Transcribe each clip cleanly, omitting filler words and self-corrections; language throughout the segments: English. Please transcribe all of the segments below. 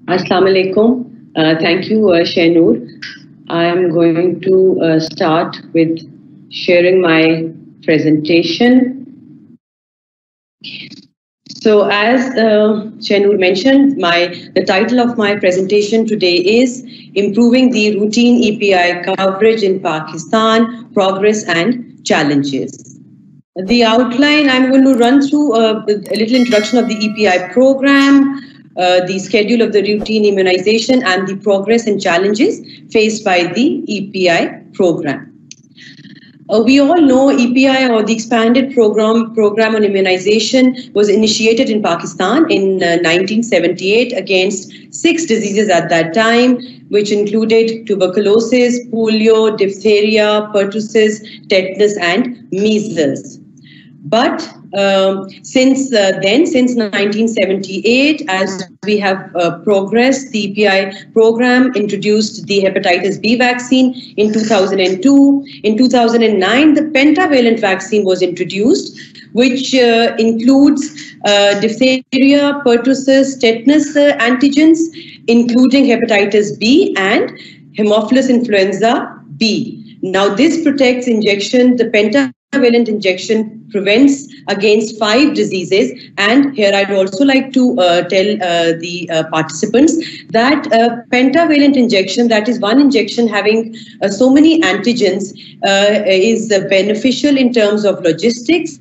Assalamu alaikum. Thank you, Shainur. I am going to start with sharing my presentation. So, as Shainur mentioned, the title of my presentation today is Improving the Routine EPI Coverage in Pakistan, Progress and Challenges. The outline, I'm going to run through a little introduction of the EPI program, the schedule of the routine immunization, and the progress and challenges faced by the EPI program. We all know EPI, or the Expanded Program on Immunization, was initiated in Pakistan in 1978 against 6 diseases at that time, which included tuberculosis, polio, diphtheria, pertussis, tetanus, and measles. But since 1978, as we have progressed, the EPI program introduced the hepatitis B vaccine in 2002. In 2009, the pentavalent vaccine was introduced, which includes diphtheria, pertussis, tetanus antigens, including hepatitis B and Haemophilus influenza B. Now, this protects injection, the pentavalent injection prevents against 5 diseases. And here I'd also like to tell the participants that pentavalent injection, that is one injection having so many antigens, is beneficial in terms of logistics.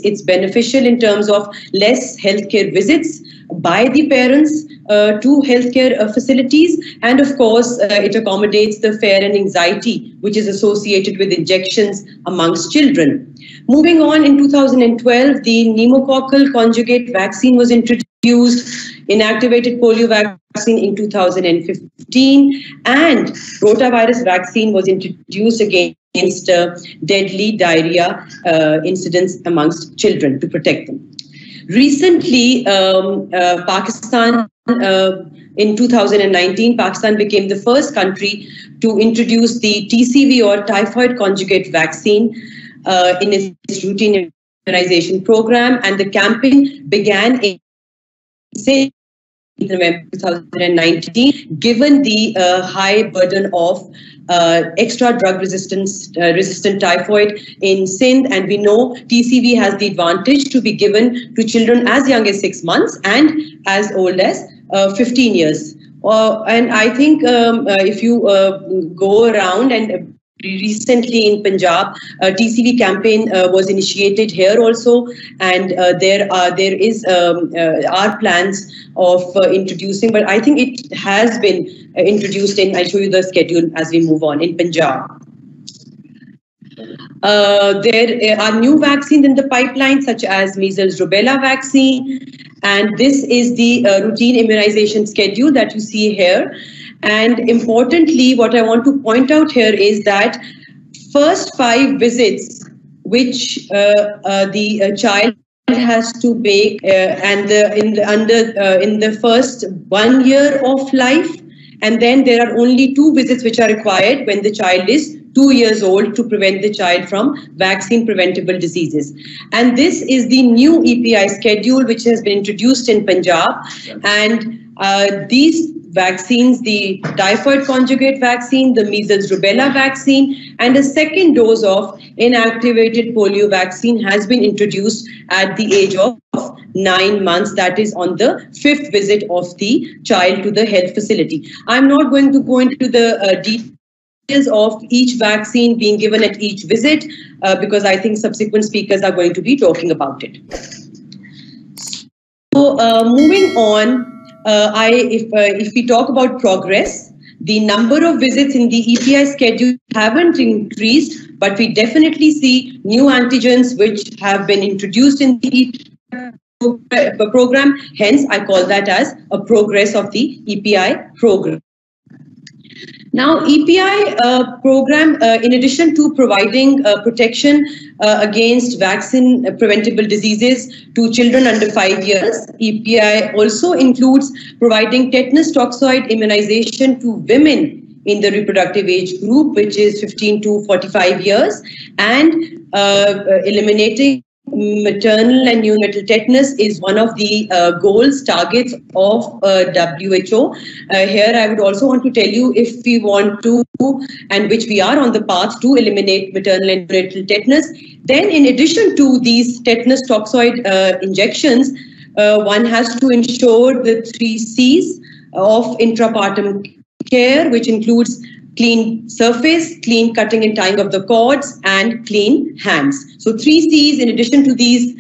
It's beneficial in terms of less healthcare visits by the parents to healthcare facilities, and of course it accommodates the fear and anxiety which is associated with injections amongst children. Moving on, in 2012, the pneumococcal conjugate vaccine was introduced, inactivated polio vaccine in 2015, and rotavirus vaccine was introduced against deadly diarrhea incidents amongst children to protect them. Recently, Pakistan, in 2019, Pakistan became the first country to introduce the TCV, or typhoid conjugate vaccine, in its routine immunization program, and the campaign began in November 2019, given the high burden of extra drug resistant typhoid in Sindh, and we know TCV has the advantage to be given to children as young as 6 months and as old as 15 years. And I think if you go around, and recently in Punjab, TCV campaign was initiated here also, and there are plans of introducing, but I think it has been introduced in, I'll show you the schedule as we move on, in Punjab. There are new vaccines in the pipeline, such as measles rubella vaccine, and this is the routine immunization schedule that you see here. And importantly, what I want to point out here is that first 5 visits which the child has to make and in the first 1 year of life, and then there are only 2 visits which are required when the child is 2 years old, to prevent the child from vaccine preventable diseases. And this is the new EPI schedule which has been introduced in Punjab, and these vaccines, the typhoid conjugate vaccine, the measles rubella vaccine, and a second dose of inactivated polio vaccine has been introduced at the age of 9 months, that is on the 5th visit of the child to the health facility. I'm not going to go into the details of each vaccine being given at each visit because I think subsequent speakers are going to be talking about it. So moving on, if we talk about progress, the number of visits in the EPI schedule haven't increased, but we definitely see new antigens which have been introduced in the program. Hence, I call that as a progress of the EPI program. Now, EPI program, in addition to providing protection against vaccine preventable diseases to children under 5 years, EPI also includes providing tetanus toxoid immunization to women in the reproductive age group, which is 15 to 45 years, and eliminating maternal and neonatal tetanus is one of the goals, targets of WHO. Here I would also want to tell you, if we want to, and which we are on the path to eliminate maternal and neonatal tetanus, then in addition to these tetanus toxoid injections, one has to ensure the 3 C's of intrapartum care, which includes clean surface, clean cutting and tying of the cords, and clean hands. So 3 C's in addition to these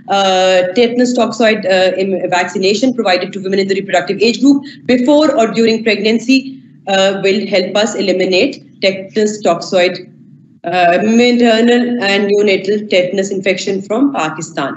tetanus toxoid vaccination provided to women in the reproductive age group before or during pregnancy will help us eliminate tetanus toxoid, maternal and neonatal tetanus infection from Pakistan.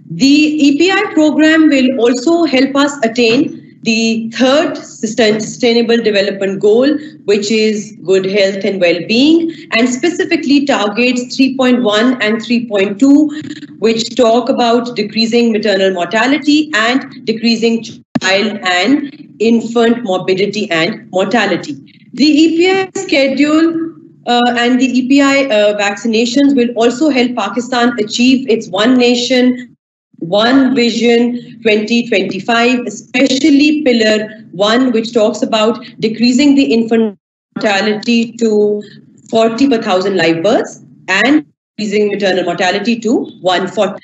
The EPI program will also help us attain the 3rd Sustainable Development Goal, which is good health and well-being, and specifically targets 3.1 and 3.2, which talk about decreasing maternal mortality and decreasing child and infant morbidity and mortality. The EPI schedule and the EPI vaccinations will also help Pakistan achieve its One Nation, One Vision 2025, especially Pillar 1, which talks about decreasing the infant mortality to 40 per 1,000 live births and decreasing maternal mortality to 140.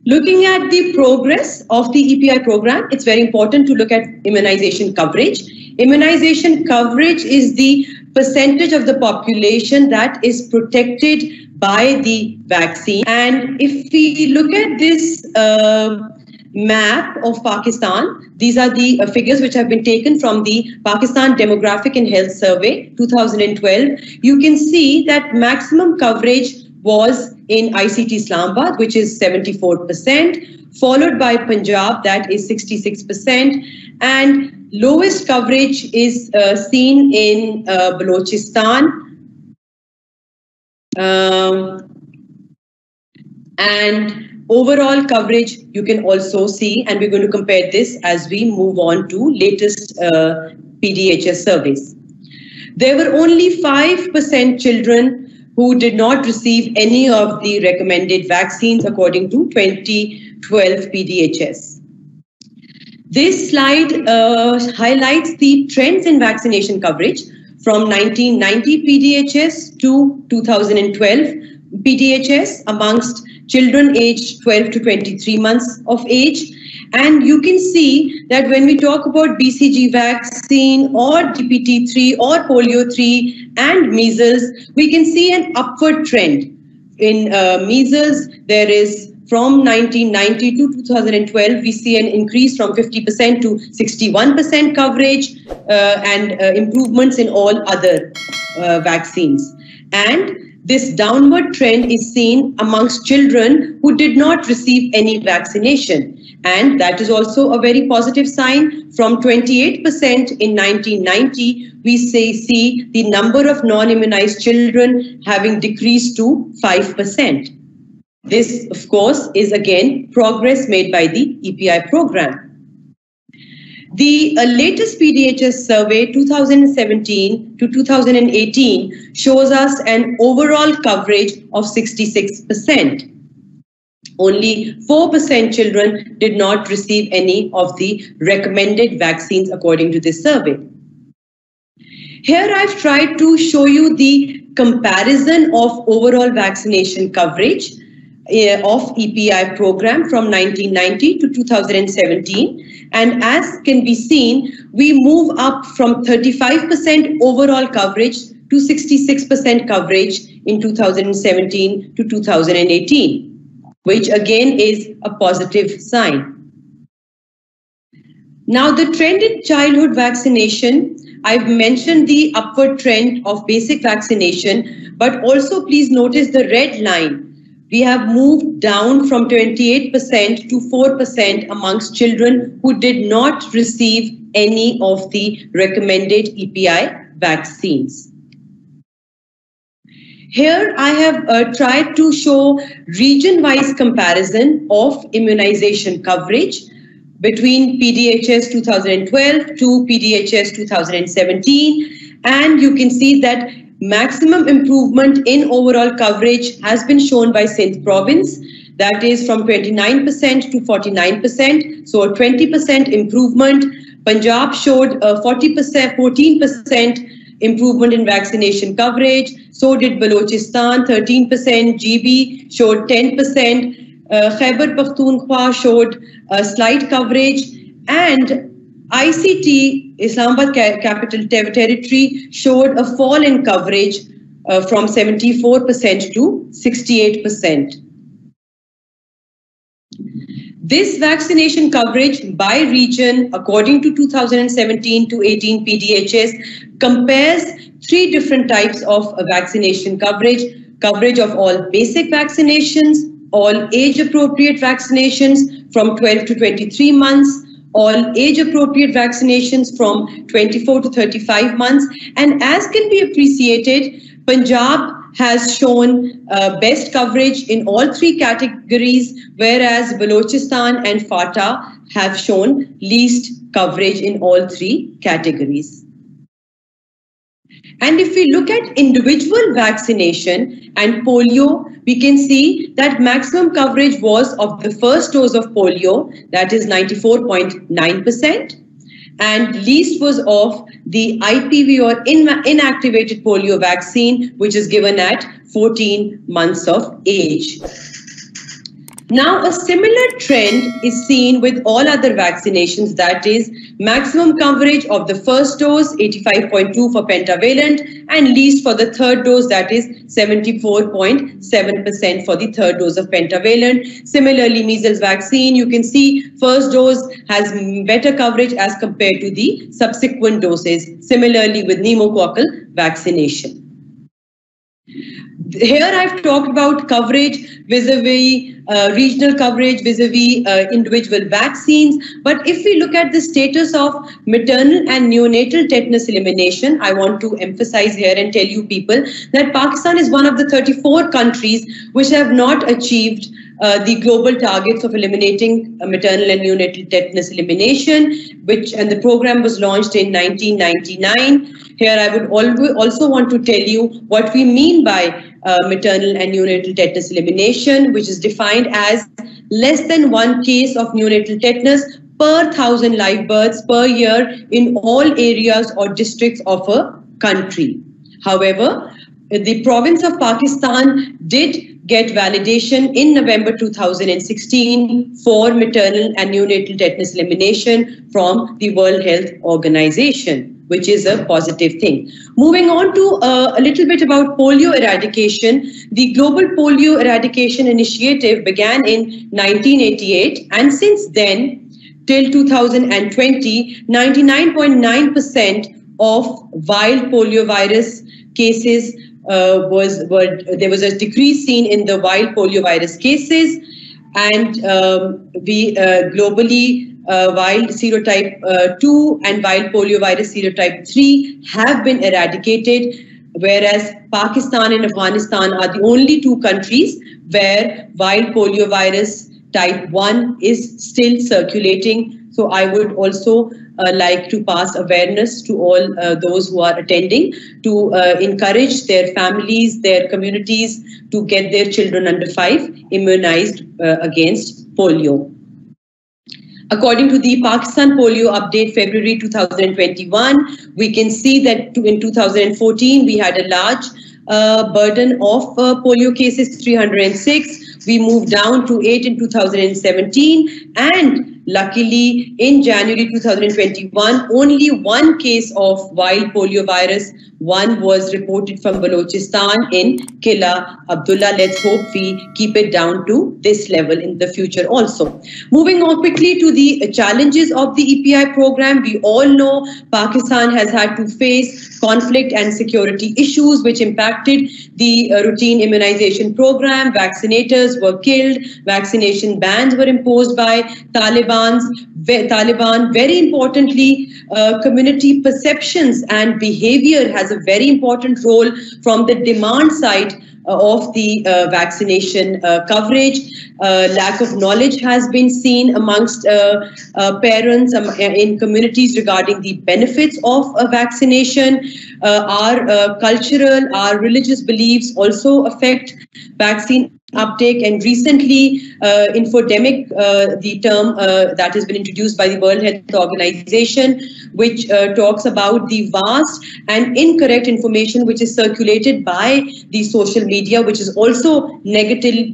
Looking at the progress of the EPI program, it's very important to look at immunization coverage. Immunization coverage is the percentage of the population that is protected by the vaccine. And if we look at this map of Pakistan, these are the figures which have been taken from the Pakistan Demographic and Health Survey 2012. You can see that maximum coverage was in ICT Islamabad, which is 74%, followed by Punjab, that is 66%, and lowest coverage is seen in Balochistan, and overall coverage you can also see, and we're going to compare this as we move on to latest PDHS surveys. There were only 5% children who did not receive any of the recommended vaccines according to 2012 PDHS. This slide highlights the trends in vaccination coverage from 1990 PDHS to 2012 PDHS amongst children aged 12 to 23 months of age. And you can see that when we talk about BCG vaccine or DPT3 or polio3 and measles, we can see an upward trend. In measles, there is from 1990 to 2012, we see an increase from 50% to 61% coverage and improvements in all other vaccines. And this downward trend is seen amongst children who did not receive any vaccination. And that is also a very positive sign. From 28% in 1990, we see the number of non-immunized children having decreased to 5%. This, of course, is again progress made by the EPI program. The latest PDHS survey 2017 to 2018 shows us an overall coverage of 66%. Only 4% children did not receive any of the recommended vaccines according to this survey. Here I've tried to show you the comparison of overall vaccination coverage of EPI program from 1990 to 2017. And as can be seen, we move up from 35% overall coverage to 66% coverage in 2017 to 2018, which again is a positive sign. Now, the trend in childhood vaccination, I've mentioned the upward trend of basic vaccination, but also please notice the red line. We have moved down from 28% to 4% amongst children who did not receive any of the recommended EPI vaccines. Here I have tried to show region-wise comparison of immunization coverage between PDHS 2012 to PDHS 2017. And you can see that maximum improvement in overall coverage has been shown by Sindh province. That is from 29% to 49%, so a 20% improvement. Punjab showed a 14% improvement in vaccination coverage. So did Balochistan, 13%. GB showed 10%. Khyber Pakhtunkhwa showed a slight coverage, and ICT, Islamabad Capital Territory, showed a fall in coverage from 74% to 68%. This vaccination coverage by region, according to 2017 to 18 PDHS, compares 3 different types of vaccination coverage. Coverage of all basic vaccinations, all age-appropriate vaccinations from 12 to 23 months, all age-appropriate vaccinations from 24 to 35 months. And as can be appreciated, Punjab has shown best coverage in all 3 categories, whereas Balochistan and FATA have shown least coverage in all 3 categories. And if we look at individual vaccination and polio, we can see that maximum coverage was of the first dose of polio, that is 94.9%, and least was of the IPV or inactivated polio vaccine, which is given at 14 months of age. Now, a similar trend is seen with all other vaccinations, that is maximum coverage of the first dose, 85.2 for pentavalent, and least for the third dose, that is 74.7% for the third dose of pentavalent. Similarly, measles vaccine, you can see first dose has better coverage as compared to the subsequent doses. Similarly with pneumococcal vaccination. Here I've talked about coverage vis-a-vis regional coverage vis-a-vis individual vaccines. But if we look at the status of maternal and neonatal tetanus elimination, I want to emphasize here and tell you people that Pakistan is one of the 34 countries which have not achieved the global targets of eliminating maternal and neonatal tetanus elimination, and the program was launched in 1999. Here I would also want to tell you what we mean by maternal and neonatal tetanus elimination, which is defined as less than 1 case of neonatal tetanus per 1,000 live births per year in all areas or districts of a country. However, the province of Pakistan did get validation in November 2016 for maternal and neonatal tetanus elimination from the World Health Organization, which is a positive thing. Moving on to a little bit about polio eradication. The Global Polio Eradication Initiative began in 1988, and since then, till 2020, 99.9% of wild poliovirus cases there was a decrease seen in the wild poliovirus cases, and globally wild serotype 2 and wild poliovirus serotype 3 have been eradicated, whereas Pakistan and Afghanistan are the only 2 countries where wild poliovirus type 1 is still circulating. So I would also like to pass awareness to all those who are attending to encourage their families, their communities to get their children under 5 immunized against polio. According to the Pakistan Polio Update February 2021, we can see that in 2014 we had a large burden of polio cases, 306. We moved down to 8 in 2017, and luckily in January 2021, only 1 case of wild poliovirus, 1 was reported from Balochistan in Qila Abdullah. Let's hope we keep it down to this level in the future also. Moving on quickly to the challenges of the EPI program. We all know Pakistan has had to face conflict and security issues which impacted the routine immunization program. Vaccinators were killed, vaccination bans were imposed by Taliban. Very importantly, community perceptions and behavior has a very important role from the demand side of the vaccination coverage. Lack of knowledge has been seen amongst parents in communities regarding the benefits of vaccination. Our cultural, our religious beliefs also affect vaccine uptake, and recently infodemic, the term that has been introduced by the World Health Organization, which talks about the vast and incorrect information which is circulated by the social media, which is also negatively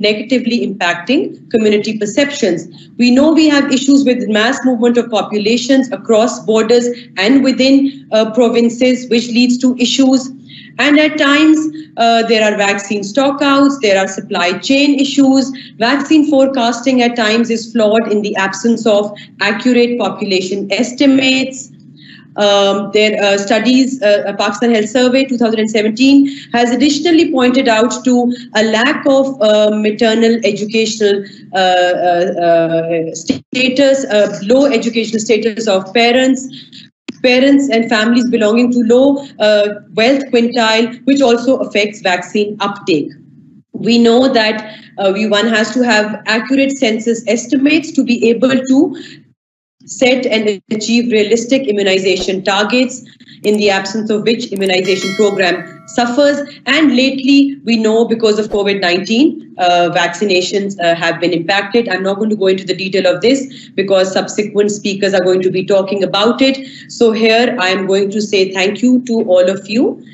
impacting community perceptions. We know we have issues with mass movement of populations across borders and within provinces, which leads to issues. And at times, there are vaccine stockouts, there are supply chain issues. Vaccine forecasting at times is flawed in the absence of accurate population estimates. Studies, Pakistan Health Survey 2017 has additionally pointed out to a lack of maternal educational status, low educational status of parents and families belonging to low wealth quintile, which also affects vaccine uptake. We know that one has to have accurate census estimates to be able to set and achieve realistic immunization targets, in the absence of which immunization program suffers. And lately, we know because of COVID-19, vaccinations have been impacted. I'm not going to go into the detail of this because subsequent speakers are going to be talking about it. So here I am going to say thank you to all of you.